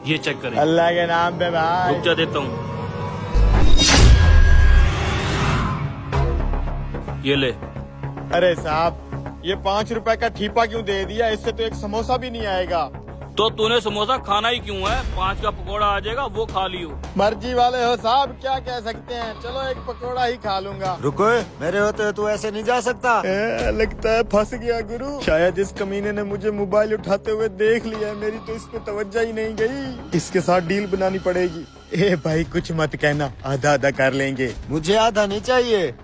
ये चेक करें। अल्लाह के नाम पे भाई। रुक जा, देता हूँ। ये ले। अरे साहब, ये 5 रुपए का ठीपा क्यों दे दिया? इससे तो एक समोसा भी नहीं आएगा। तो तूने समोसा खाना ही क्यों है? 5 का पकौड़ा आ जाएगा, वो खा लियो। मर्जी वाले हो साहब, क्या कह सकते हैं। चलो एक पकोड़ा ही खा लूंगा। रुको, मेरे होते तू ऐसे नहीं जा सकता। लगता है फंस गया गुरु। शायद इस कमीने ने मुझे मोबाइल उठाते हुए देख लिया है। मेरी तो इस पे तवज्जो ही नहीं गई। इसके साथ डील बनानी पड़ेगी। ए भाई कुछ मत कहना, आधा आधा कर लेंगे। मुझे आधा नहीं चाहिए।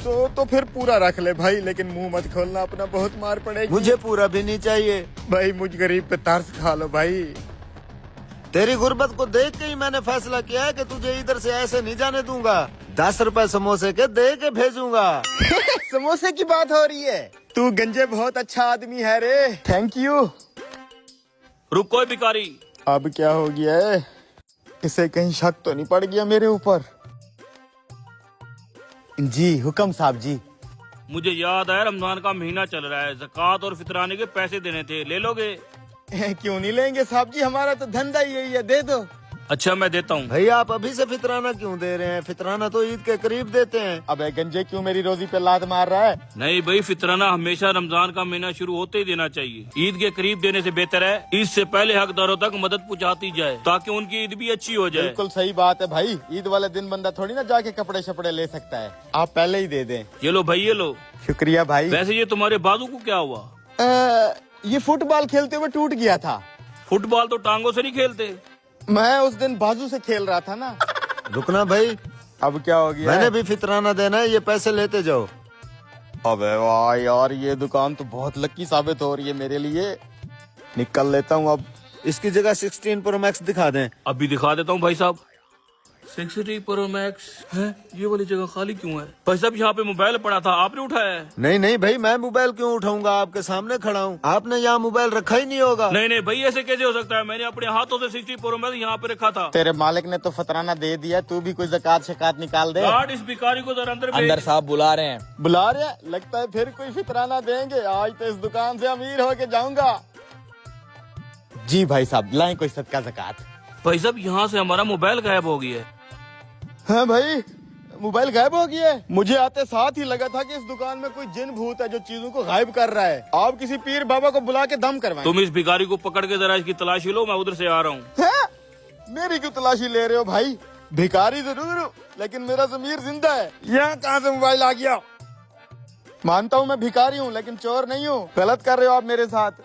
तो फिर पूरा रख ले भाई, लेकिन मुंह मत खोलना अपना, बहुत मार पड़ेगी। मुझे पूरा भी नहीं चाहिए। भाई मुझ गरीब पे तरस खा लो भाई। तेरी गुर्बत को देख के ही मैंने फैसला किया है कि तुझे इधर से ऐसे नहीं जाने दूंगा। 10 रुपए समोसे के दे के भेजूंगा। समोसे की बात हो रही है? तू गंजे बहुत अच्छा आदमी है रे, थैंक यू। रुक कोई भिखारी। अब क्या हो गया है? इसे कहीं शक तो नहीं पड़ गया मेरे ऊपर? जी हुक्म साहब जी। मुझे याद है रमजान का महीना चल रहा है, ज़कात और फितराने के पैसे देने थे, ले लोगे? क्यों नहीं लेंगे साहब जी, हमारा तो धंधा ही यही है, दे दो। अच्छा मैं देता हूँ। भैया आप अभी से फितराना क्यों दे रहे हैं? फितराना तो ईद के करीब देते हैं। अबे गंजे क्यों मेरी रोजी पे लात मार रहा है? नहीं भाई, फितराना हमेशा रमजान का महीना शुरू होते ही देना चाहिए। ईद के करीब देने से बेहतर है ईद से पहले हकदारों तक मदद पहुँचाती जाए, ताकि उनकी ईद भी अच्छी हो जाए। बिल्कुल सही बात है भाई। ईद वाले दिन बंदा थोड़ी ना जाके कपड़े शपड़े ले सकता है, आप पहले ही दे दें। ये लो भाई, ये लो। शुक्रिया भाई। वैसे ये तुम्हारे बाजू को क्या हुआ? ये फुटबॉल खेलते हुए टूट गया था। फुटबॉल तो टांगों से नहीं खेलते। मैं उस दिन बाजू से खेल रहा था ना। रुकना भाई, अब क्या हो गया? मैंने भी फितराना देना है, ये पैसे लेते जाओ। अबे वाह यार, ये दुकान तो बहुत लकी साबित हो रही है मेरे लिए। निकल लेता हूँ अब। इसकी जगह 16 प्रो मैक्स दिखा दें। अभी दिखा देता हूँ भाई साहब। 60 प्रो मैक्स है, ये वाली जगह खाली क्यों है? भाई साहब यहाँ पे मोबाइल पड़ा था, आपने उठाया है? नहीं नहीं भाई, मैं मोबाइल क्यों उठाऊंगा? आपके सामने खड़ा हूँ, आपने यहाँ मोबाइल रखा ही नहीं होगा। नहीं नहीं भाई, ऐसे कैसे हो सकता है? मैंने अपने हाथों से 60 प्रो मैक्स यहाँ पे रखा था। तेरे मालिक ने तो फतराना दे दिया, तू भी कोई ज़कात शिकात निकाल दे। गार्ड इस भिखारी को जरा अंदर भेज। अंदर साहब बुला रहे हैं। बुला रहे हैं? लगता है फिर कोई फितराना देंगे। आज तो इस दुकान से अमीर होके जाऊंगा। जी भाई साहब, लाएं कोई सदका ज़कात। भाई साहब यहाँ से हमारा मोबाइल गायब हो गया है। हाँ भाई, मोबाइल गायब हो गया है। मुझे आते साथ ही लगा था कि इस दुकान में कोई जिन भूत है जो चीजों को गायब कर रहा है। आप किसी पीर बाबा को बुला के दम करवाएं। तुम इस भिखारी को पकड़ के जरा इसकी तलाशी लो, मैं उधर से आ रहा हूँ। हैं? मेरी क्यों तलाशी ले रहे हो भाई? भिखारी जरूर हूँ, लेकिन मेरा ज़मीर जिंदा है। यहाँ कहाँ से मोबाइल आ गया? मानता हूँ मैं भिखारी हूँ, लेकिन चोर नहीं हूँ। गलत कर रहे हो आप मेरे साथ।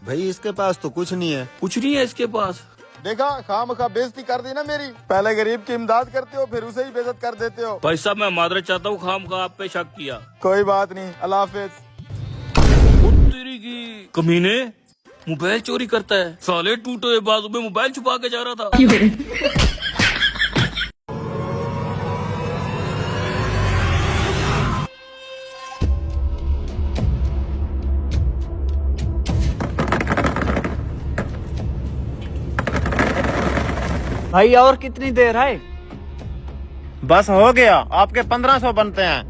भाई इसके पास तो कुछ नहीं है। कुछ नहीं है इसके पास। देखा, खामखा बेइज्जती कर दी ना मेरी। पहले गरीब की इमदाद करते हो, फिर उसे ही बेइज्जत कर देते हो। भाई साहब मैं मादरत चाहता हूँ, खाम का आप पे शक किया। कोई बात नहीं, अल्लाह हाफिज। तेरी की कमीने, मोबाइल चोरी करता है साले। टूटे हुए बाजू में मोबाइल छुपा के जा रहा था। भाई और कितनी देर है? बस हो गया, आपके 1500 बनते हैं।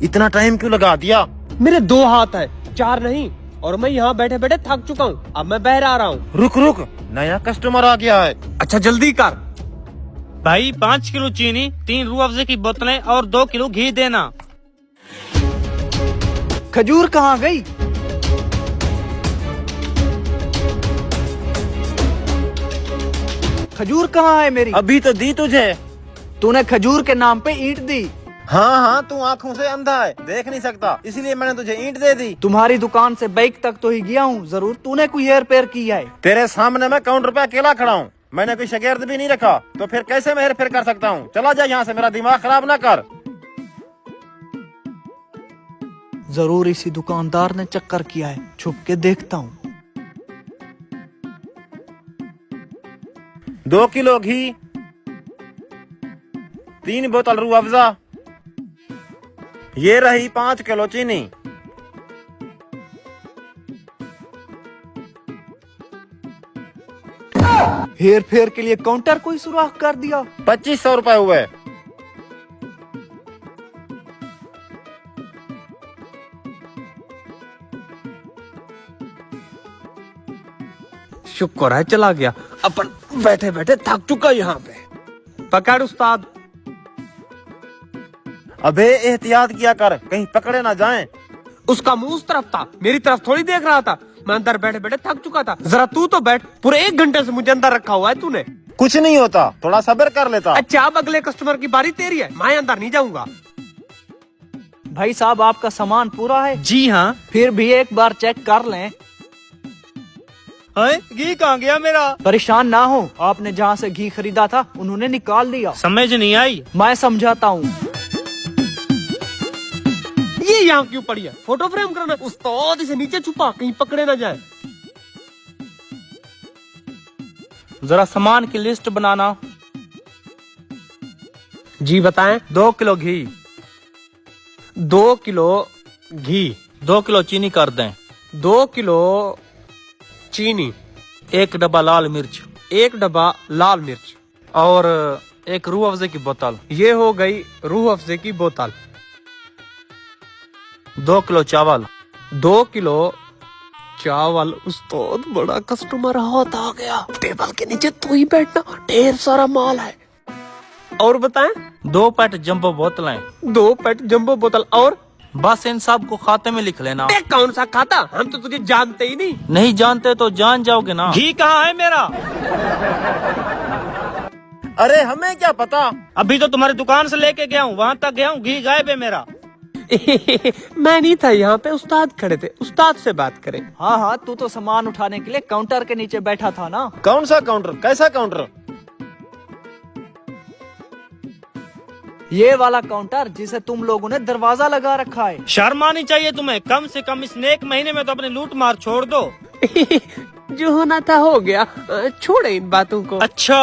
इतना टाइम क्यों लगा दिया? मेरे 2 हाथ है, 4 नहीं। और मैं यहाँ बैठे बैठे थक चुका हूँ, अब मैं बाहर आ रहा हूँ। रुक रुक, नया कस्टमर आ गया है। अच्छा जल्दी कर। भाई 5 किलो चीनी, 3 रूह अफ़ज़े की बोतलें और 2 किलो घी देना। खजूर कहाँ गई? खजूर कहाँ है मेरी? अभी तो दी तुझे। तूने खजूर के नाम पे ईंट दी। हाँ हाँ, तू आँखों से अंधा है, देख नहीं सकता, इसलिए मैंने तुझे ईंट दे दी। तुम्हारी दुकान से बाइक तक तो ही गया हूँ, जरूर तूने कोई हेर पेर किया है। तेरे सामने मैं काउंटर पे अकेला खड़ा हूँ, मैंने कोई शागिर्द भी नहीं रखा, तो फिर कैसे मैं हेर फेर कर सकता हूँ? चला जा यहाँ से, मेरा दिमाग खराब ना कर। जरूर इसी दुकानदार ने चक्कर किया है, छुप के देखता हूँ। 2 किलो घी, 3 बोतल रूह अफ़ज़ा, ये रही 5 किलो चीनी। हेर फेर के लिए काउंटर कोई सुराख कर दिया। 2500 रुपए हुए। शुक्र है चला गया, अपन बैठे बैठे थक चुका यहाँ पे। पकड़ उस्ताद। अबे एहतियात किया कर, कहीं पकड़े ना जाएं। उसका मुंह उस तरफ था, मेरी तरफ थोड़ी देख रहा था। मैं अंदर बैठे बैठे थक चुका था। जरा तू तो बैठ, पूरे 1 घंटे से मुझे अंदर रखा हुआ है तूने। कुछ नहीं होता, थोड़ा सब्र कर लेता। अच्छा अब अगले कस्टमर की बारी तेरी है, मैं अंदर नहीं जाऊंगा। भाई साहब आपका सामान पूरा है? जी हाँ। फिर भी एक बार चेक कर लें। घी कहाँ गया मेरा? परेशान ना हो, आपने जहाँ से घी खरीदा था उन्होंने निकाल दिया। समझ नहीं आई। मैं समझाता हूँ। ये यहाँ क्यों पड़ी है? फोटो फ्रेम करना। उस्ताद इसे नीचे छुपा, कहीं पकड़े ना जाए। जरा सामान की लिस्ट बनाना। जी बताएं। 2 किलो घी, 2 किलो घी, 2 किलो चीनी कर दें, 2 किलो चीनी, 1 डब्बा लाल मिर्च 1 डब्बा लाल मिर्च, और 1 रूह अफ़ज़े की बोतल। ये हो गई रूह अफ़ज़े की बोतल। 2 किलो चावल, 2 किलो चावल। उस्ताद बड़ा कस्टमर हाथ आ गया, टेबल के नीचे तू ही बैठना, ढेर सारा माल है। और बताएं। 2 पैट जंबो बोतलें, 2 पैट जंबो बोतल। और बस इन सब को खाते में लिख लेना। कौन सा खाता? हम तो तुझे जानते ही नहीं। नहीं जानते तो जान जाओगे ना। घी कहाँ है मेरा? अरे हमें क्या पता, अभी तो तुम्हारी दुकान से लेके गया हूँ, वहाँ तक गया हूँ, घी गायब है मेरा। मैं नहीं था यहाँ पे, उस्ताद खड़े थे, उस्ताद से बात करें। हाँ हाँ, तू तो सामान उठाने के लिए काउंटर के नीचे बैठा था ना। कौन सा काउंटर, कैसा काउंटर? ये वाला काउंटर जिसे तुम लोगों ने दरवाजा लगा रखा है। शर्म आनी चाहिए तुम्हें, कम से कम इस 1 महीने में तो अपने लूट मार छोड़ दो। जो होना था हो गया, छोड़े इन बातों को। अच्छा